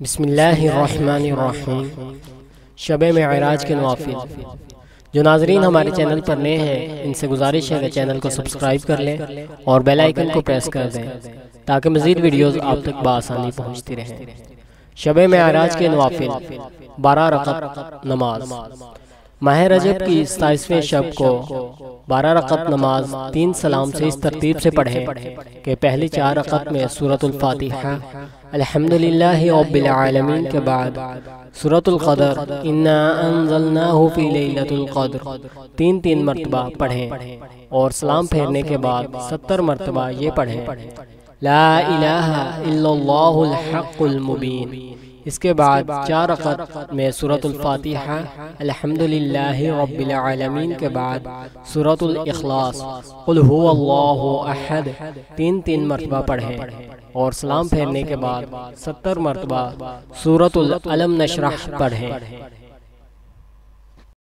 بسم اللہ الرحمن الرحیم۔ شب معراج کے نوافل۔ جو ناظرین ہمارے چینل پر نئے ہیں ان سے گزارش ہے کہ چینل کو سبسکرائب کر لیں اور بیل آئیکن کو پریس کر دیں تاکہ مزید ویڈیوز آپ تک بآسانی پہنچتی رہیں۔ شب معراج کے نوافل 12 رکعت نماز۔ ماہ رجب کی 27ویں شب کو 12 رکعت نماز 3 سلام سے اس ترتیب سے پڑھیں کہ پہلی 4 رکعت میں سورۃ الفاتحہ الحمدللہ رب العالمین کے بعد سورۃ القدر انا انزلناہ فی لیلۃ القدر 3 مرتبہ پڑھیں اور سلام پھیرنے کے بعد 70 مرتبہ یہ پڑھیں لا الہ الا اللہ الحق المبین۔ اس کے بعد 4 رکعت میں سورۃ الفاتحہ الحمدللہ رب العالمین کے بعد سورۃ الاخلاص قل هو اللہ احد 3 مرتبہ پڑھیں اور سلام پھیرنے کے بعد 70 مرتبہ سورۃ العلم نشرح پڑھیں۔